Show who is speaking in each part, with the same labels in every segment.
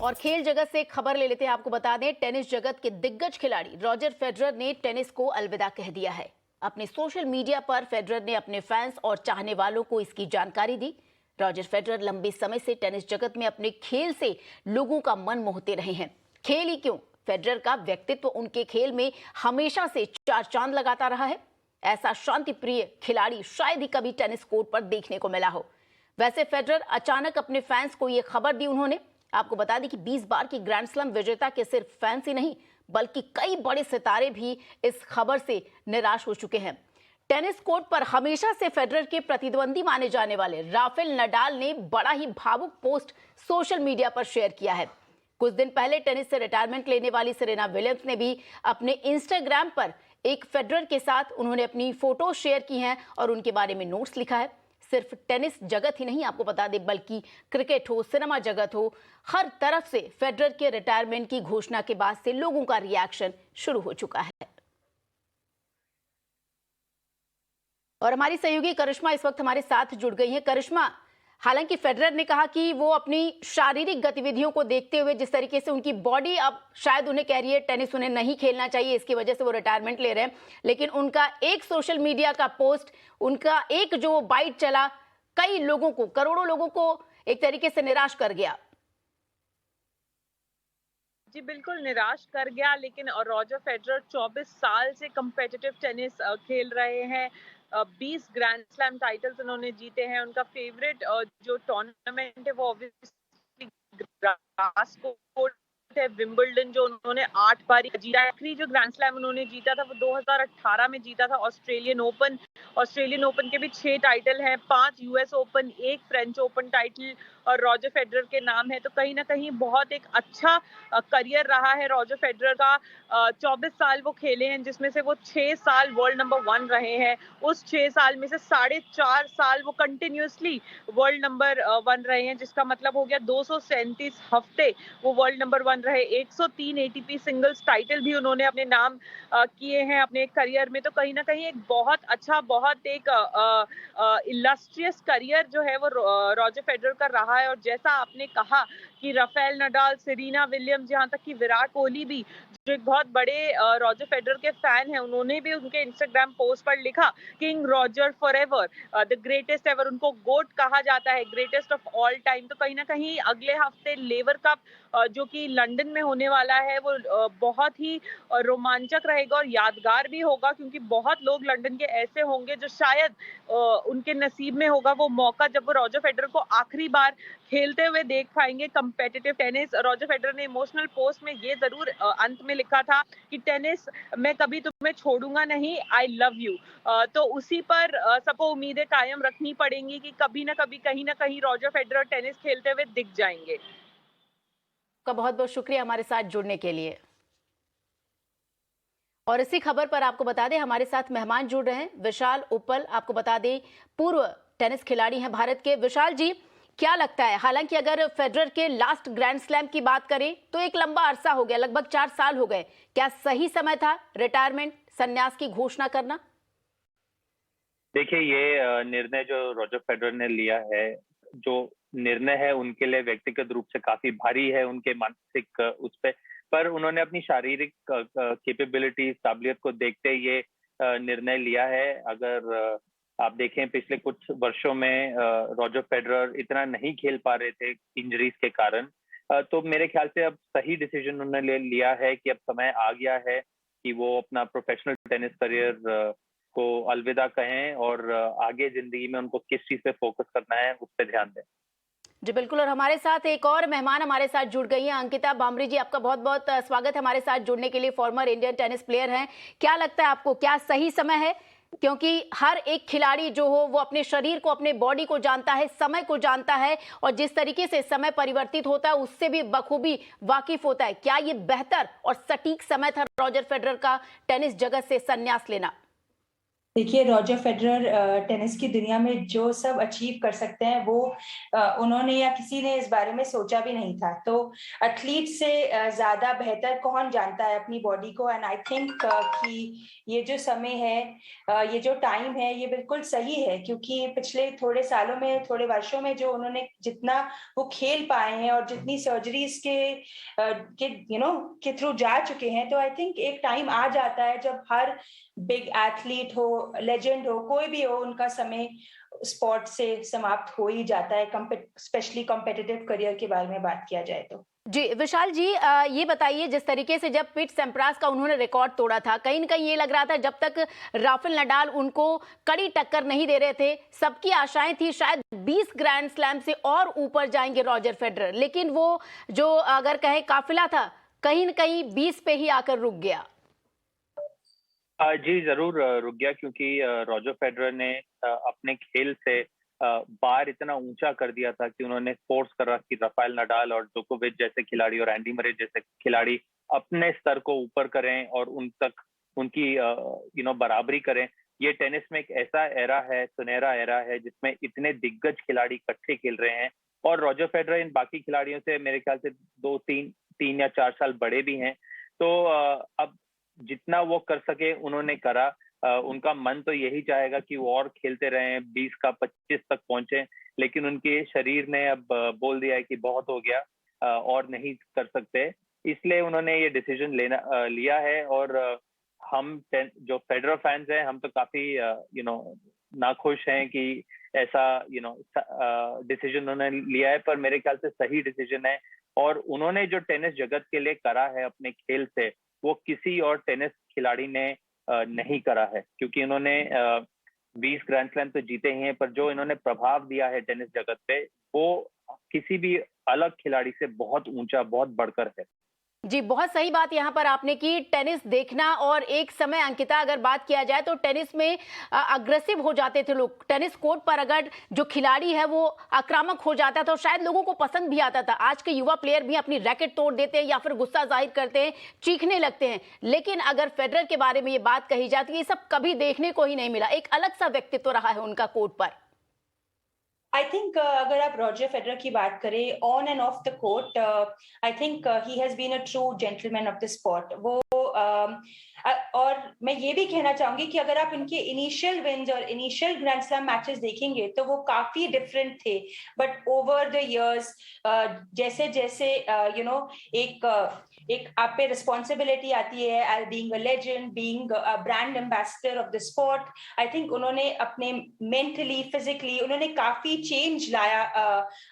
Speaker 1: और खेल जगत से एक खबर ले लेते हैं। आपको बता दें, टेनिस जगत के दिग्गज खिलाड़ी रॉजर फेडरर ने टेनिस को अलविदा कह दिया है। अपने सोशल मीडिया पर फेडरर ने अपने फैंस और चाहने वालों को इसकी जानकारी दी। रॉजर फेडरर लंबे समय से टेनिस जगत में अपने खेल से लोगों का मन मोहते रहे हैं। खेल ही क्यों, फेडरर का व्यक्तित्व उनके खेल में हमेशा से चार चांद लगाता रहा है। ऐसा शांति प्रिय खिलाड़ी शायद ही कभी टेनिस कोर्ट पर देखने को मिला हो। वैसे फेडरर अचानक अपने फैंस को यह खबर दी उन्होंने। आपको बता दें कि 20 बार की ग्रैंड स्लैम विजेता के सिर्फ फैंस ही नहीं, बल्कि कई बड़े सितारे भी इस खबर से निराश हो चुके हैं। टेनिस कोर्ट पर हमेशा से फेडरर के प्रतिद्वंदी माने जाने वाले राफेल नडाल ने बड़ा ही भावुक पोस्ट सोशल मीडिया पर शेयर किया है। कुछ दिन पहले टेनिस से रिटायरमेंट लेने वाली सेरेना विलियम्स ने भी अपने इंस्टाग्राम पर एक फेडरर के साथ उन्होंने अपनी फोटो शेयर की हैं और उनके बारे में नोट्स लिखा है। सिर्फ टेनिस जगत ही नहीं, आपको बता दें, बल्कि क्रिकेट हो, सिनेमा जगत हो, हर तरफ से फेडरर के रिटायरमेंट की घोषणा के बाद से लोगों का रिएक्शन शुरू हो चुका है। और हमारी सहयोगी करिश्मा इस वक्त हमारे साथ जुड़ गई है। करिश्मा, हालांकि फेडरर ने कहा कि वो अपनी शारीरिक गतिविधियों को देखते हुए, जिस तरीके से उनकी बॉडी अब शायद उन्हें कह रही है टेनिस उन्हें नहीं खेलना चाहिए, इसकी वजह से वो रिटायरमेंट ले रहे हैं, लेकिन उनका एक सोशल मीडिया का पोस्ट, उनका एक जो बाइट चला, कई लोगों को, करोड़ों लोगों को एक तरीके से निराश कर गया।
Speaker 2: जी बिल्कुल निराश कर गया, लेकिन रॉजर फेडरर 24 साल से कम्पिटिटिव टेनिस खेल रहे हैं। 20 ग्रैंड स्लैम टाइटल्स उन्होंने जीते हैं। उनका फेवरेट जो टूर्नामेंट है वो ऑब्वियसली ग्रास कोर्ट है, विंबलडन, जो उन्होंने 8 बार जीता है। आखिरी जो ग्रैंड स्लैम उन्होंने जीता था वो 2018 में जीता था, ऑस्ट्रेलियन ओपन। ऑस्ट्रेलियन ओपन के भी 6 टाइटल हैं, 5 US open, 1 French open title और रॉजर फेडरर के नाम है। तो कहीं ना कहीं बहुत एक अच्छा करियर रहा है रॉजर फेडरर का। 24 साल वो खेले हैं, जिसमें से वो 6 साल वर्ल्ड नंबर 1 रहे हैं। उस 6 साल में से 4.5 साल वो कंटिन्यूसली वर्ल्ड नंबर 1 रहे हैं, जिसका मतलब हो गया 237 हफ्ते वो वर्ल्ड नंबर 1 रहे। 103 एटीपी सिंगल्स टाइटल भी उन्होंने अपने नाम किए हैं अपने करियर में। तो कहीं ना कहीं एक बहुत अच्छा, बहुत एक इलस्ट्रियस करियर जो है वो रॉजर फेडरर का रहा है। और जैसा आपने कहा कि राफेल नडाल, सेरेना विलियम्स, यहाँ तक कि विराट कोहली भी, जो एक बहुत बड़े रॉजर फेडरर के फैन हैं, उन्होंने भी उनके इंस्टाग्राम पोस्ट पर लिखा, king Roger forever, the greatest ever. उनको गोट कहा जाता है, ग्रेटेस्ट ऑफ ऑल टाइम। तो कहीं ना कहीं अगले हफ्ते लेवर कप जो कि लंदन में होने वाला है, वो बहुत ही रोमांचक रहेगा और यादगार भी होगा, क्योंकि बहुत लोग लंदन के ऐसे होंगे जो शायद उनके नसीब में होगा वो मौका, जब वो रॉजर फेडरर को आखिरी बार खेलते हुए देख पाएंगे कम्पिटिटिव टेनिस। रॉजर फेडरर ने इमोशनल पोस्ट में ये जरूर अंत में लिखा था कि टेनिस, मैं कभी तुम्हें छोड़ूंगा नहीं, आई लव यू। तो उसी पर सबको उम्मीदें कायम रखनी पड़ेंगी कि कभी ना कभी, कहीं ना कहीं रॉजर फेडरर टेनिस खेलते हुए दिख जाएंगे।
Speaker 1: का बहुत बहुत शुक्रिया हमारे साथ जुड़ने के लिए। और इसी खबर पर आपको बता दें, हमारे साथ मेहमान जुड़ रहे हैं विशाल उप्पल। आपको बता दें, पूर्व टेनिस खिलाड़ी हैं भारत के। विशाल जी, क्या लगता है, हालांकि अगर फेडरर के लास्ट ग्रैंड स्लैम की बात करें तो एक लंबा अरसा हो गया, लगभग 4 साल हो गए, क्या सही समय था रिटायरमेंट, संन्यास की घोषणा करना?
Speaker 3: देखिए, ये निर्णय जो रॉजर फेडरर ने लिया है, जो निर्णय है उनके लिए व्यक्तिगत रूप से काफी भारी है, उनके मानसिक उस पर उन्होंने अपनी शारीरिक कैपेबिलिटी, काबिलियत को देखते ये निर्णय लिया है। अगर आप देखें, पिछले कुछ वर्षों में रॉजर फेडरर इतना नहीं खेल पा रहे थे इंजरीज के कारण, तो मेरे ख्याल से अब सही डिसीजन उन्होंने लिया है कि अब समय आ गया है कि वो अपना प्रोफेशनल टेनिस करियर को अलविदा कहें और आगे जिंदगी में उनको किस चीज पे फोकस करना है उस पर ध्यान दें।
Speaker 1: जी बिल्कुल। और हमारे साथ एक और मेहमान हमारे साथ जुड़ गई हैं, अंकिता बामरी जी, आपका बहुत बहुत स्वागत है हमारे साथ जुड़ने के लिए। फॉर्मर इंडियन टेनिस प्लेयर हैं, क्या लगता है आपको, क्या सही समय है? क्योंकि हर एक खिलाड़ी जो हो वो अपने शरीर को, अपने बॉडी को जानता है, समय को जानता है, और जिस तरीके से समय परिवर्तित होता है उससे भी बखूबी वाकिफ होता है। क्या ये बेहतर और सटीक समय था रॉजर फेडरर का टेनिस जगत से संन्यास लेना?
Speaker 4: देखिए, रॉजर फेडरर टेनिस की दुनिया में जो सब अचीव कर सकते हैं वो उन्होंने या किसी ने इस बारे में सोचा भी नहीं था। तो एथलीट से ज़्यादा बेहतर कौन जानता है अपनी बॉडी को। एंड आई थिंक कि ये जो समय है, ये जो टाइम है, ये बिल्कुल सही है, क्योंकि पिछले थोड़े सालों में, थोड़े वर्षों में जो उन्होंने जितना वो खेल पाए हैं और जितनी सर्जरीज के थ्रू जा चुके हैं, तो आई थिंक एक टाइम आ जाता है जब हर बिग एथलीट हो, लेजेंड हो, कोई भी हो, उनका समय स्पोर्ट से समाप्त हो ही जाता है, स्पेशली कॉम्पिटिटिव करियर के बारे में बात किया जाए तो।
Speaker 1: जी विशाल जी, ये बताइए, जिस तरीके से जब पीट सैम्प्रास का उन्होंने रिकॉर्ड तोड़ा था, कहीं न कहीं ये लग रहा था जब तक राफेल नडाल उनको कड़ी टक्कर नहीं दे रहे थे, सबकी आशाएं थी शायद 20 ग्रैंड स्लैम से और ऊपर जाएंगे रॉजर फेडरर, लेकिन वो जो अगर कहें काफिला था, कहीं न कहीं 20 पे ही आकर रुक गया।
Speaker 3: जी जरूर रुक गया, क्योंकि रॉजर फेडरर ने अपने खेल से बार इतना ऊंचा कर दिया था कि उन्होंने फोर्स करा कि राफेल नडाल और जोकोविच जैसे खिलाड़ी और एंडी मरे जैसे खिलाड़ी अपने स्तर को ऊपर करें और उन तक उनकी बराबरी करें। ये टेनिस में एक ऐसा एरा है, सुनहरा एरा है, जिसमें इतने दिग्गज खिलाड़ी इकट्ठे खेल रहे हैं और रॉजर फेडरर इन बाकी खिलाड़ियों से मेरे ख्याल से 2 3 या 4 साल बड़े भी हैं। तो अब जितना वो कर सके उन्होंने करा। उनका मन तो यही चाहेगा कि वो और खेलते रहें, 20 का 25 तक पहुंचे, लेकिन उनके शरीर ने अब बोल दिया है कि बहुत हो गया, और नहीं कर सकते। इसलिए उन्होंने ये डिसीजन लिया है। और हम जो फेडरर फैंस हैं, हम तो काफी नाखुश हैं कि ऐसा डिसीजन उन्होंने लिया है, पर मेरे ख्याल से सही डिसीजन है। और उन्होंने जो टेनिस जगत के लिए करा है अपने खेल से, वो किसी और टेनिस खिलाड़ी ने नहीं करा है, क्योंकि इन्होंने 20 ग्रैंड स्लैम तो जीते ही हैं, पर जो इन्होंने प्रभाव दिया है टेनिस जगत पे, वो किसी भी अलग खिलाड़ी से बहुत ऊंचा, बहुत बढ़कर है।
Speaker 1: जी, बहुत सही बात यहाँ पर आपने की। टेनिस देखना, और एक समय अंकिता अगर बात किया जाए तो टेनिस में अग्रेसिव हो जाते थे लोग। टेनिस कोर्ट पर अगर जो खिलाड़ी है वो आक्रामक हो जाता था तो शायद लोगों को पसंद भी आता था। आज के युवा प्लेयर भी अपनी रैकेट तोड़ देते हैं या फिर गुस्सा जाहिर करते हैं, चीखने लगते हैं। लेकिन अगर फेडरर के बारे में ये बात कही जाती है, ये सब कभी देखने को ही नहीं मिला। एक अलग सा व्यक्तित्व रहा है उनका कोर्ट पर।
Speaker 4: आई थिंक अगर आप रॉजर फेडरर की बात करें on and off the court, I think he has been a true gentleman of the sport. वो और मैं ये भी कहना चाहूंगी कि अगर आप इनके इनिशियल विन्स और इनिशियल ग्रैंड स्लैम मैचेस देखेंगे तो वो काफी डिफरेंट थे, बट ओवर द इयर्स जैसे जैसे एक आप पे रिस्पॉन्सिबिलिटी आती है, as being a legend, being a brand ambassador of the sport, I think उन्होंने अपने मेंटली, फिजिकली उन्होंने काफी चेंज लाया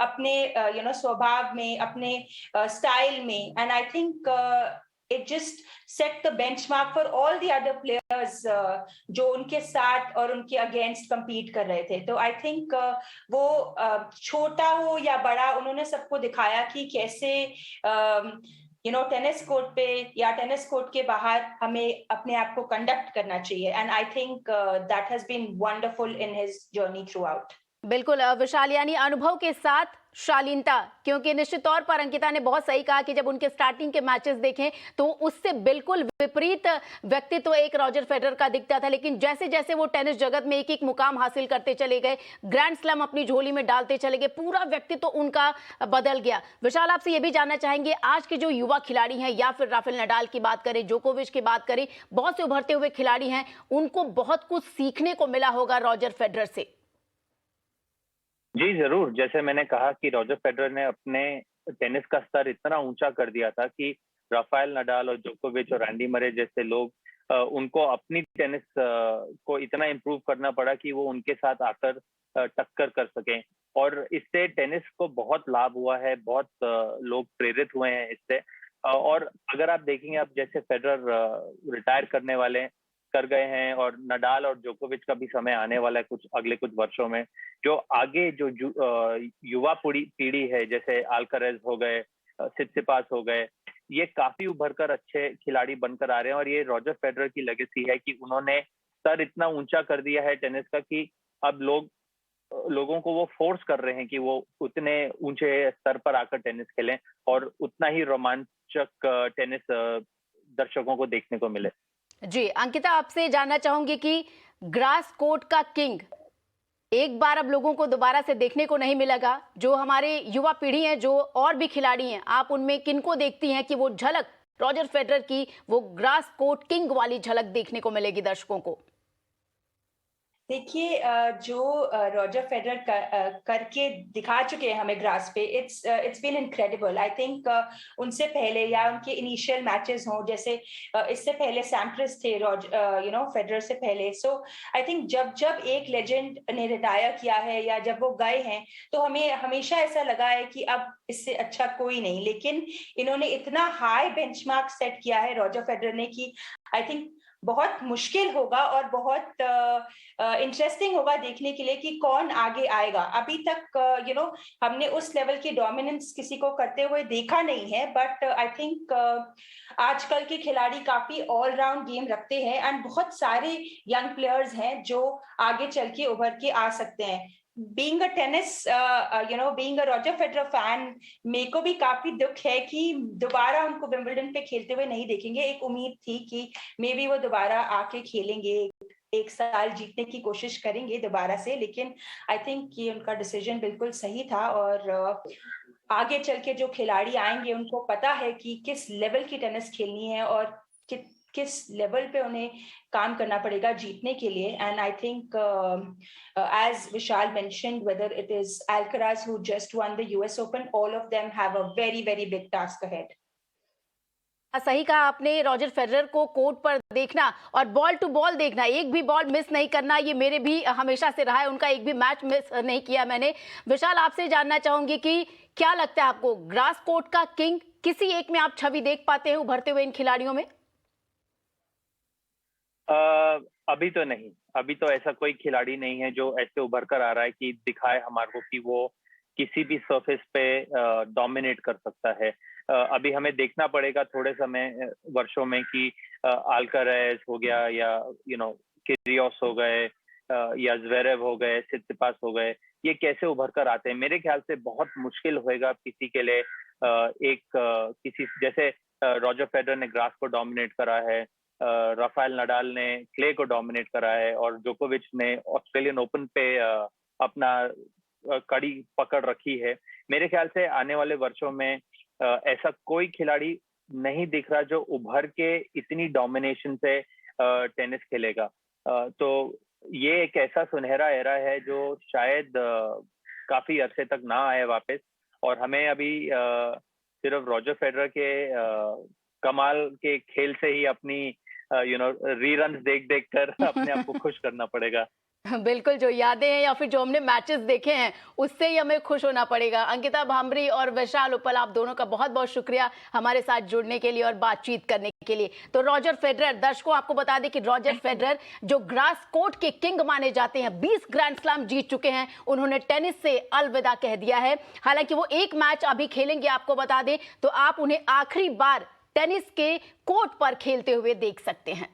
Speaker 4: अपने स्वभाव में, अपने स्टाइल में। And I think it just set the benchmark for all the other players जो उनके साथ और उनके अगेंस्ट compete कर रहे थे। तो आई थिंक वो छोटा हो या बड़ा, उन्होंने सबको दिखाया कि कैसे टेनिस कोर्ट पे या टेनिस कोर्ट के बाहर हमें अपने आप को कंडक्ट करना चाहिए। And I think that has been wonderful in his journey throughout.
Speaker 1: बिल्कुल विशाल, यानी अनुभव के साथ शालीनता, क्योंकि निश्चित तौर पर अंकिता ने बहुत सही कहा कि जब उनके स्टार्टिंग के मैचेस देखें तो उससे बिल्कुल विपरीत व्यक्तित्व एक रॉजर फेडरर का दिखता था। लेकिन जैसे जैसे वो टेनिस जगत में एक एक मुकाम हासिल करते चले गए, ग्रैंड स्लैम अपनी झोली में डालते चले गए, पूरा व्यक्तित्व उनका बदल गया। विशाल, आपसे ये भी जानना चाहेंगे, आज के जो युवा खिलाड़ी हैं, या फिर राफेल नडाल की बात करें, जोकोविच की बात करें, बहुत से उभरते हुए खिलाड़ी हैं, उनको बहुत कुछ सीखने को मिला होगा रॉजर फेडरर से।
Speaker 3: जी जरूर, जैसे मैंने कहा कि रॉजर फेडरर ने अपने टेनिस का स्तर इतना ऊंचा कर दिया था कि राफेल नडाल और जोकोविच और एंडी मरे जैसे लोग, उनको अपनी टेनिस को इतना इम्प्रूव करना पड़ा कि वो उनके साथ आकर टक्कर कर सकें। और इससे टेनिस को बहुत लाभ हुआ है, बहुत लोग प्रेरित हुए हैं इससे। और अगर आप देखेंगे, अब जैसे फेडरर रिटायर करने वाले कर गए हैं, और नडाल और जोकोविच का भी समय आने वाला है अगले कुछ वर्षों में। जो आगे जो युवा पीढ़ी है, जैसे अल्कारेज हो गए, सित्सिपास हो गए, ये काफी उभरकर अच्छे खिलाड़ी बनकर आ रहे हैं। और ये रॉजर फेडरर की लेगेसी है कि उन्होंने स्तर इतना ऊंचा कर दिया है टेनिस का कि अब लोगों को वो फोर्स कर रहे हैं कि वो उतने ऊंचे स्तर पर आकर टेनिस खेलें और उतना ही रोमांचक टेनिस दर्शकों को देखने को मिले।
Speaker 1: जी अंकिता, आपसे जानना चाहूंगी कि ग्रास कोर्ट का किंग एक बार अब लोगों को दोबारा से देखने को नहीं मिलेगा। जो हमारे युवा पीढ़ी है, जो और भी खिलाड़ी हैं, आप उनमें किनको देखती हैं कि वो झलक रॉजर फेडरर की, वो ग्रास कोर्ट किंग वाली झलक देखने को मिलेगी दर्शकों को?
Speaker 4: देखिए, जो रॉजर फेडरर करके दिखा चुके हैं हमें ग्रास पे, it's been incredible. I think उनसे पहले या उनके इनिशियल मैचेस हों, जैसे इससे पहले सैम्प्रास थे फेडरर से पहले। सो आई थिंक जब जब एक लेजेंड ने रिटायर किया है या जब वो गए हैं, तो हमें हमेशा ऐसा लगा है कि अब इससे अच्छा कोई नहीं। लेकिन इन्होंने इतना हाई बेंचमार्क सेट किया है रॉजर फेडरर ने कि आई थिंक बहुत मुश्किल होगा और बहुत इंटरेस्टिंग होगा देखने के लिए कि कौन आगे आएगा। अभी तक हमने उस लेवल की डोमिनेंस किसी को करते हुए देखा नहीं है, बट आई थिंक आजकल के खिलाड़ी काफी ऑलराउंड गेम रखते हैं एंड बहुत सारे यंग प्लेयर्स हैं जो आगे चल के उभर के आ सकते हैं। Being a tennis, being a Roger Federer fan, मेरे को भी काफी दुख है कि दोबारा उनको विंबलडन पे खेलते हुए नहीं देखेंगे। एक उम्मीद थी कि मे बी वो दोबारा आके खेलेंगे, एक साल जीतने की कोशिश करेंगे दोबारा से, लेकिन आई थिंक ये उनका डिसीजन बिल्कुल सही था। और आगे चल के जो खिलाड़ी आएंगे उनको पता है कि किस लेवल की टेनिस खेलनी है और किस लेवल पे उन्हें काम करना पड़ेगा जीतने के लिए। And I think as Vishal mentioned, whether it is Alcaraz who just won the US Open, all of them have a very very big task ahead.
Speaker 1: सही कहा आपने, रॉजर फेडरर को कोर्ट पर देखना और बॉल टू बॉल देखना, एक भी बॉल मिस नहीं करना, ये मेरे भी हमेशा से रहा है। उनका एक भी मैच मिस नहीं किया मैंने। विशाल, आपसे जानना चाहूंगी कि क्या लगता है आपको, ग्रास कोर्ट का किंग किसी एक में आप छवि देख पाते हैं उभरते हुए इन खिलाड़ियों में?
Speaker 3: अभी तो नहीं। अभी तो ऐसा कोई खिलाड़ी नहीं है जो ऐसे उभर कर आ रहा है कि दिखाए हमारे को कि वो किसी भी सरफेस पे डोमिनेट कर सकता है। अभी हमें देखना पड़ेगा थोड़े समय वर्षों में कि अल्कारेज हो गया या किरियोस हो गए या ज़्वेरेव हो गए, सित्सिपास हो गए, ये कैसे उभर कर आते हैं। मेरे ख्याल से बहुत मुश्किल होएगा किसी के लिए किसी जैसे रॉजर फेडरर ने ग्रास को डोमिनेट करा है, राफेल नडाल ने क्ले को डोमिनेट करा है और जोकोविच ने ऑस्ट्रेलियन ओपन पे अपना कड़ी पकड़ रखी है। मेरे ख्याल से आने वाले वर्षों में ऐसा कोई खिलाड़ी नहीं दिख रहा जो उभर के इतनी डोमिनेशन से टेनिस खेलेगा। तो ये एक ऐसा सुनहरा एरा है जो शायद काफी अरसे तक ना आए वापस, और हमें अभी सिर्फ रॉजर फेडरर के कमाल के खेल से ही अपनी रीरन्स देख देख कर अपने आप को खुश करना पड़ेगा।
Speaker 1: बिल्कुल, जो यादें हैं या फिर जो हमने मैचेस देखे हैं उससे ही हमें खुश होना पड़ेगा। अंकिता भांबरी और विशाल उपल, आप दोनों का बहुत बहुत शुक्रिया हमारे साथ जुड़ने के लिए और बातचीत करने के लिए। तो रॉजर फेडरर, दर्शकों आपको बता दें कि रॉजर फेडरर जो ग्रास कोर्ट के किंग माने जाते हैं, 20 ग्रैंड स्लैम जीत चुके हैं, उन्होंने टेनिस से अलविदा कह दिया है। हालांकि वो एक मैच अभी खेलेंगे, आपको बता दें, तो आप उन्हें आखिरी बार टेनिस के कोर्ट पर खेलते हुए देख सकते हैं।